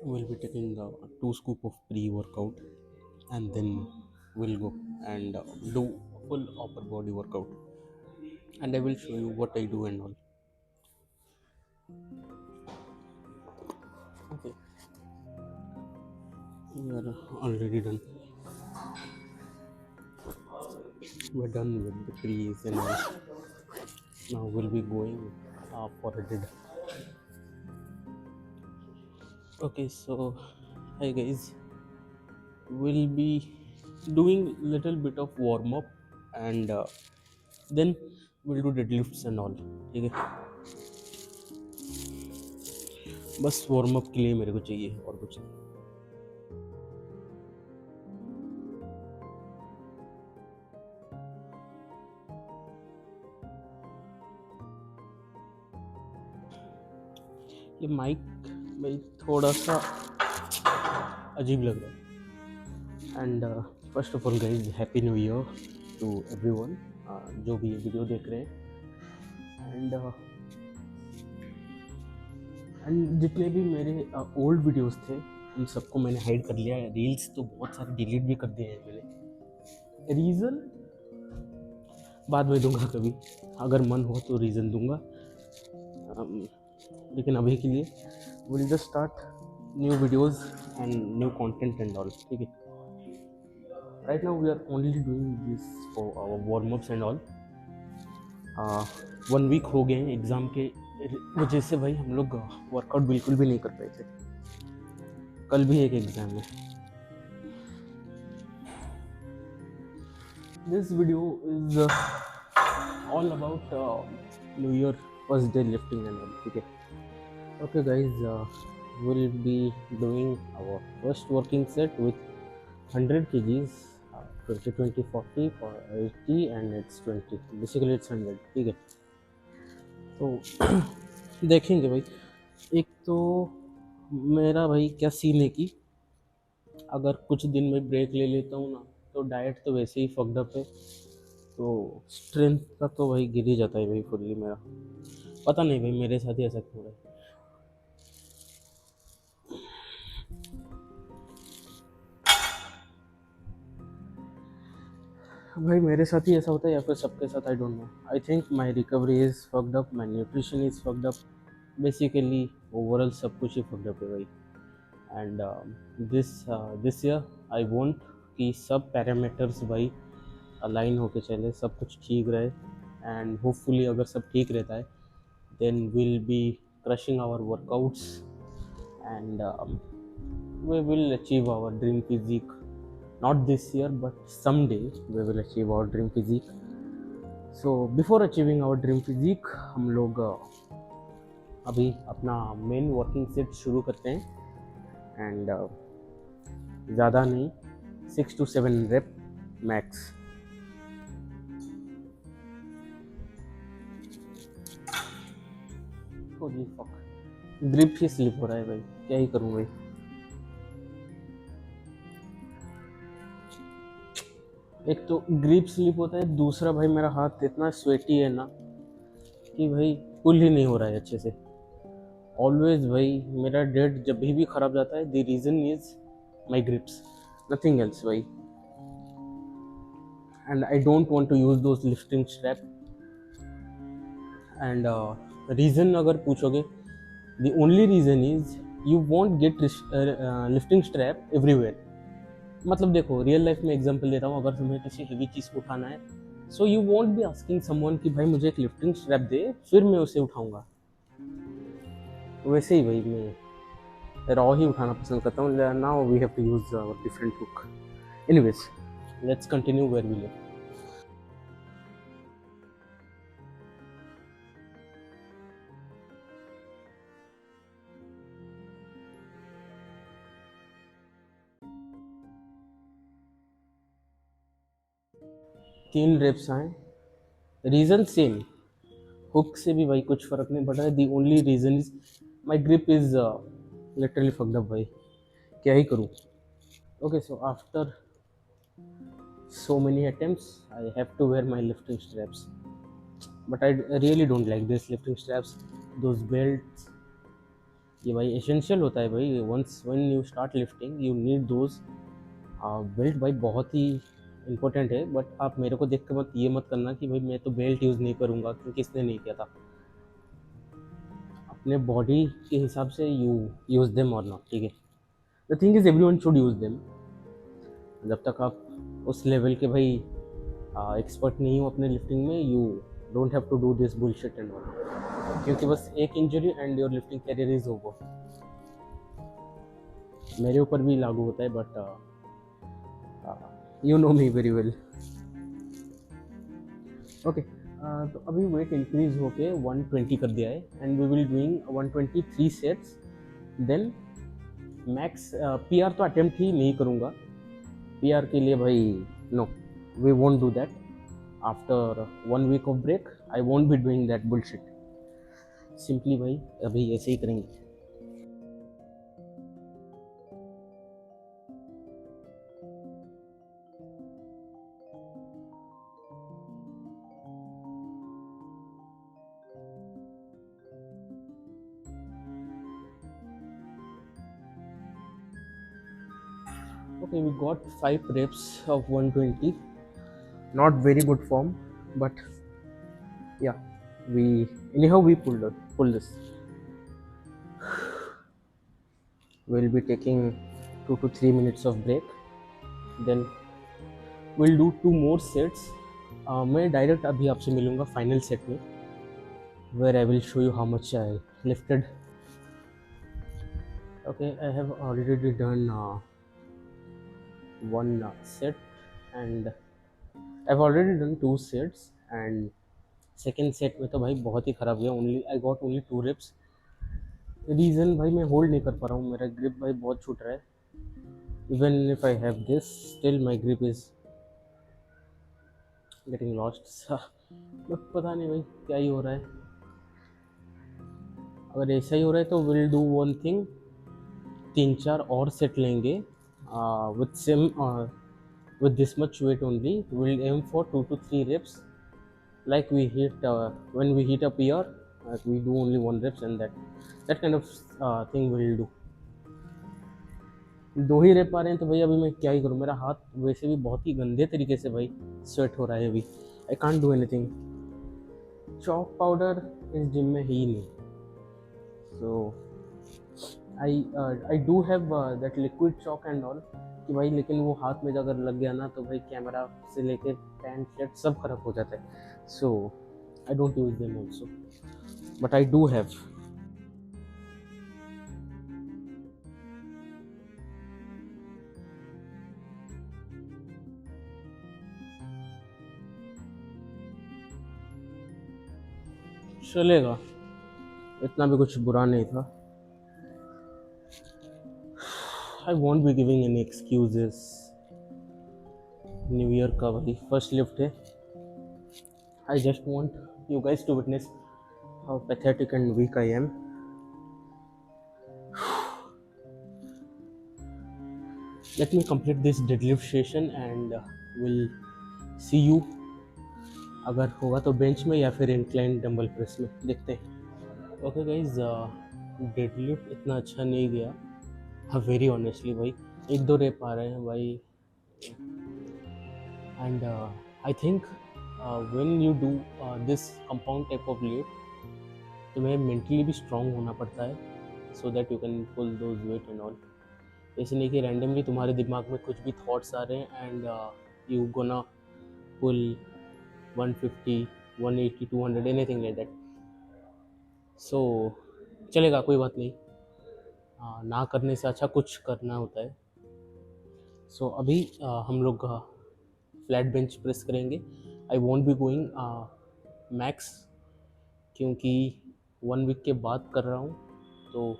We'll be taking the 2 scoop of pre-workout, and then we'll go and do full upper body workout, and I will show you what I do and all. Okay, we are already done. We're done with the pre's and all. Now we'll be going for a did. Okay, so hi guys, we'll be doing little bit of warm up, and then we'll do deadlifts and all. ठीक है, बस warm up के लिए मेरे को चाहिए और कुछ नहीं. ये माइक भाई थोड़ा सा अजीब लग रहा है. And first of all guys, happy new year to everyone जो भी ये वीडियो देख रहे हैं. एंड जितने भी मेरे ओल्ड वीडियोस थे उन सबको मैंने हाइड कर लिया है. रील्स तो बहुत सारे डिलीट भी कर दिए हैं मैंने. रीज़न बाद में दूंगा कभी, अगर मन हो तो रीज़न दूंगा. लेकिन अभी के लिए will just start new videos and new content and all. ठीक है, right now we are only doing this for our warm ups and all. 1 week हो गए हैं एग्ज़ाम के वजह से भाई हम लोग वर्कआउट बिल्कुल भी नहीं कर पाए थे. कल भी एक एग्ज़ाम है. This video is all about new year first day lifting and all. ठीक है, okay guys, we'll be doing our first working set with 100 kgs, 20 20 40 for 80 and it's 20, basically it's 100. ठीक है, तो देखेंगे भाई. एक तो मेरा भाई क्या सीन है कि अगर कुछ दिन में ब्रेक ले लेता हूँ ना, तो डाइट तो वैसे ही फक्ड अप है, तो स्ट्रेंथ का तो भाई गिर ही जाता है भाई फुल्ली मेरा. पता नहीं भाई मेरे साथ ही ऐसा क्यों हो रहा है. भाई मेरे साथ ही ऐसा होता है या फिर सबके साथ, I don't know. I think my recovery is fucked up, my nutrition is fucked up, basically overall सब कुछ ही फक्ड अप है भाई. And this year I want कि सब पैरामीटर्स भाई अलाइन होके चले, सब कुछ ठीक रहे. एंड होपफुली अगर सब ठीक रहता है then will be crushing our workouts and we will achieve our dream physique. Not this year, but someday we will achieve our dream physique. So before achieving our dream physique, हम लोग अभी अपना main working set शुरू करते हैं. And ज़्यादा नहीं, 6 to 7 rape max. Holi fuck, grip he slip हो रहा है भाई, क्या ही करूँ भाई. एक तो ग्रिप स्लिप होता है, दूसरा भाई मेरा हाथ इतना स्वेटी है ना कि भाई पुल ही नहीं हो रहा है अच्छे से. ऑलवेज भाई मेरा डेट जब भी ख़राब जाता है, the reason is my grips, nothing else भाई. And I don't want to use those lifting strap. And reason अगर पूछोगे, the only reason is you won't get lifting strap everywhere. मतलब देखो, रियल लाइफ में एग्जांपल देता हूँ, अगर तुम्हें किसी हेवी चीज़ को उठाना है, so you want be asking someone कि भाई मुझे एक लिफ्टिंग स्ट्रैप दे, फिर मैं उसे उठाऊँगा. वैसे ही भाई मैं रॉ ही उठाना पसंद करता हूँ. Now we have to use different hook. Anyways, let's continue where we leave. 3 reps आए, रीज़न सेम. हुक से भी भाई कुछ फ़र्क नहीं पड़ रहा है. The only reason is my grip is literally fucked up भाई, क्या ही करूँ. Okay, so after so many attempts I have to wear my lifting straps, but I really don't like this lifting straps. Those belts ये भाई essential होता है भाई, once when you start lifting you need those belt भाई, बहुत ही important है। But आप मेरे को देख के मत ये मत करना कि भाई मैं तो बेल्ट यूज़ नहीं करूँगा क्योंकि इसने नहीं किया था। अपने बॉडी के हिसाब से यू यूज़ देम और नॉट, ठीक है। The thing is everyone should use them. जब तक आप उस लेवल के भाई एक्सपर्ट नहीं हो अपने लिफ्टिंग में, you don't have to do this bullshit and all, क्योंकि बस एक injury and your lifting career is over. मेरे ऊपर भी लागू होता है, but you know me very well. Okay, तो अभी वेट इंक्रीज होके 120 कर दिया है and we will doing 123 sets. Then max PR तो अटेम्प्ट ही नहीं करूँगा। पीआर के लिए भाई no, we won't do that. After 1 week of break I won't be doing that bullshit. Simply भाई अभी ऐसे ही करेंगे। Okay, we got 5 reps of 120. Not very good form, but yeah, we anyhow we pull this. We'll be taking 2 to 3 minutes of break. Then we'll do 2 more sets. मैं direct अभी आपसे मिलूँगा final set में, where I will show you how much I lifted. Okay, I have already done one set, and I've already done 2 sets, and second set में तो भाई बहुत ही ख़राब गया। Only I got only 2 reps. Reason भाई मैं होल्ड नहीं कर पा रहा हूँ, मेरा ग्रिप भाई बहुत छूट रहा है। Even if I have this still my grip is getting lost. But पता नहीं भाई क्या ही हो रहा है। अगर ऐसा ही हो रहा है तो विल डू वन थिंग, 3-4 और सेट लेंगे with same with this much weight only. We'll aim for 2 to 3 reps, like we hit when we hit a PR, we do only 1 reps, and that kind of thing we'll do. 2 ही rep आ रहे हैं तो भाई अभी मैं क्या ही करूँ। मेरा हाथ वैसे भी बहुत ही गंदे तरीके से भाई स्वेट हो रहा है अभी। I can't do anything. Chalk powder इस जिम में ही नहीं, so I do have that liquid chalk and all कि भाई, लेकिन वो हाथ में अगर लग गया ना तो भाई कैमरा से लेके पैंट शर्ट सब खराब हो जाता है। So I don't use them also, but I do have. चलेगा, इतना भी कुछ बुरा नहीं था। I won't be giving any excuses. New year का भाई फर्स्ट लिफ्ट है। I just want you guys to witness how pathetic and weak I am. Let me complete this deadlift session and will see you. अगर होगा तो bench में या फिर incline dumbbell press में, देखते हैं। ओके गाइज, डेडलिफ्ट इतना अच्छा नहीं गया, हाँ वेरी ऑनेस्टली भाई। 1-2 रेप आ रहे हैं भाई, and I think when you do this compound type of lift तुम्हें मेंटली भी स्ट्रांग होना पड़ता है, so that you can pull those weight and all. ऐसे नहीं कि रैंडमली तुम्हारे दिमाग में कुछ भी थॉट्स आ रहे हैं and you gonna pull 150, 180, 200, anything like that. So चलेगा, कोई बात नहीं। ना करने से अच्छा कुछ करना होता है। सो अभी हम लोग फ्लैट बेंच प्रेस करेंगे। आई वॉन्ट बी गोइंग मैक्स, क्योंकि 1 वीक के बाद कर रहा हूँ तो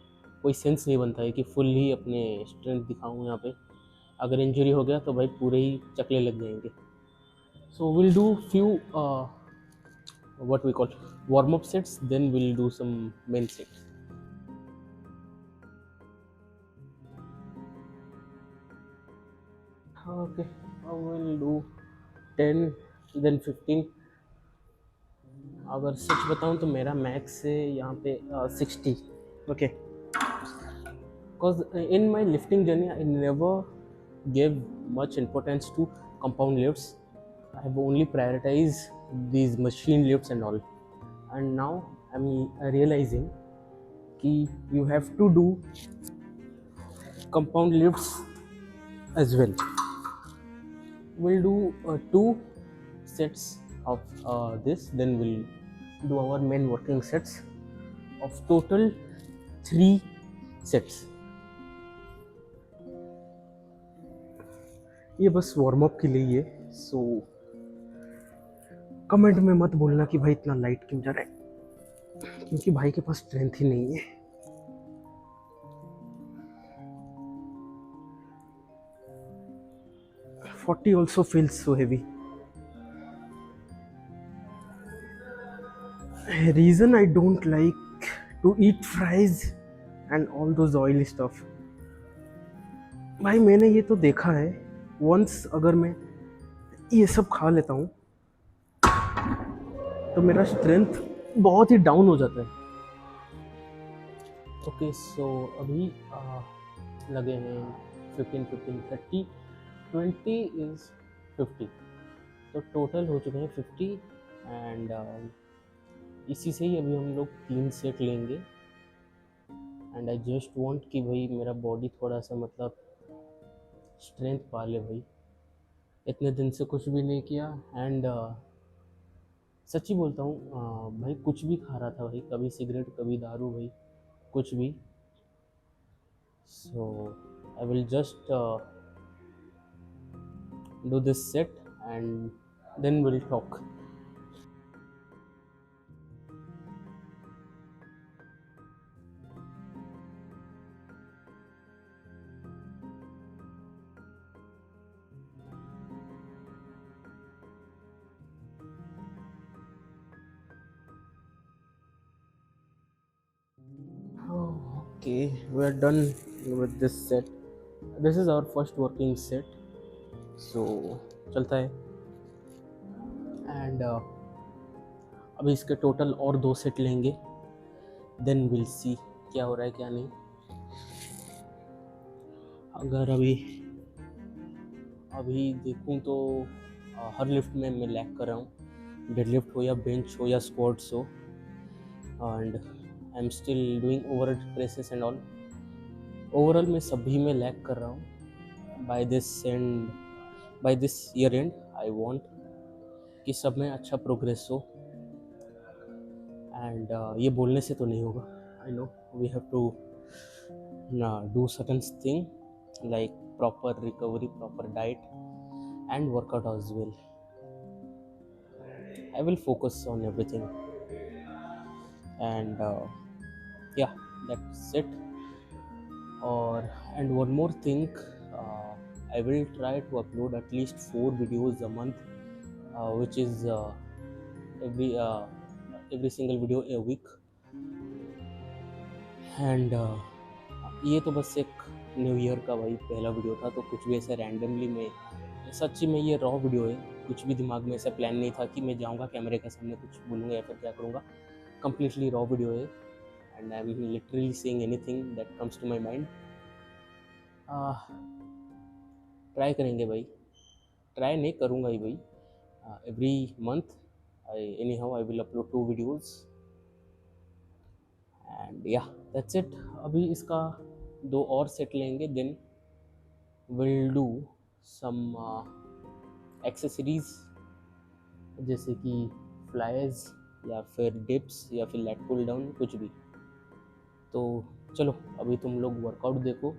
कोई सेंस नहीं बनता है कि फुल ही अपने स्ट्रेंथ दिखाऊँ यहाँ पे। अगर इंजरी हो गया तो भाई पूरे ही चकले लग जाएंगे। So will do few what we call warm up sets, then we'll do some main sets. Okay, we'll do 10 then 15। अगर सच बताऊं तो मेरा मैक्स है यहाँ पे 60। Okay, Because in my lifting journey I never gave much importance to compound lifts. I have only prioritized these machine lifts and all, and now I'm realizing कि you have to do compound lifts as well. We'll do 2 sets of this, then we'll do our main working sets of total 3 sets. ये बस warm up के लिए है, so comment में मत बोलना कि भाई इतना लाइट क्यों जा रहा है, क्योंकि भाई के पास स्ट्रेंथ ही नहीं है. $40 also feels so heavy. Reason I don't like to eat fries and all those oily stuff. भाई मैंने ये तो देखा है, वंस अगर मैं ये सब खा लेता हूँ तो मेरा स्ट्रेंथ बहुत ही डाउन हो जाता है. ओके सो अभी लगे हैं 15, 15, 30, 20 इज 50, तो टोटल हो चुके हैं 50. एंड इसी से ही अभी हम लोग 3 सेट लेंगे. एंड आई जस्ट वांट कि भाई मेरा बॉडी थोड़ा सा मतलब स्ट्रेंथ पा ले भाई. इतने दिन से कुछ भी नहीं किया. एंड सच्ची बोलता हूँ भाई, कुछ भी खा रहा था भाई, कभी सिगरेट कभी दारू भाई, कुछ भी. So I will just do this set and then we'll talk. Okay, we're done with this set. This is our first working set, so चलता है. एंड अभी इसके टोटल और 2 सेट लेंगे, देन विल सी क्या हो रहा है क्या नहीं. अगर अभी देखूं तो हर लिफ्ट में मैं लैग कर रहा हूँ, डेडलिफ्ट हो या बेंच हो या स्क्वाट्स हो. And I am still doing over presses and all. Overall मैं सभी में लैग कर रहा हूँ. By this year end I want कि सब में अच्छा प्रोग्रेस हो. एंड ये बोलने से तो नहीं होगा. I know we have to do certain thing like proper recovery, proper diet and workout as well. I will focus on everything. And yeah, that's it. And one more thing, I will try to upload at least 4 videos a month, which is every single video a week. And ये तो बस एक new year का भाई पहला video था, तो कुछ भी ऐसे रैंडमली में, सच्ची में ये रॉ वीडियो है. कुछ भी दिमाग में ऐसा प्लान नहीं था कि मैं जाऊँगा कैमरे के सामने कुछ बोलूँगा या फिर क्या करूँगा. कंप्लीटली रॉ वीडियो है. And I am literally saying anything that comes to my mind. Try करेंगे भाई, ट्राई नहीं करूँगा ही भाई. Every month anyhow I will upload 2 videos. And या दैट्स इट. अभी इसका 2 और सेट लेंगे, then will do some accessories जैसे कि फ्लाइज या फिर डिप्स या फिर लेट पुल डाउन, कुछ भी. तो चलो अभी तुम लोग वर्कआउट देखो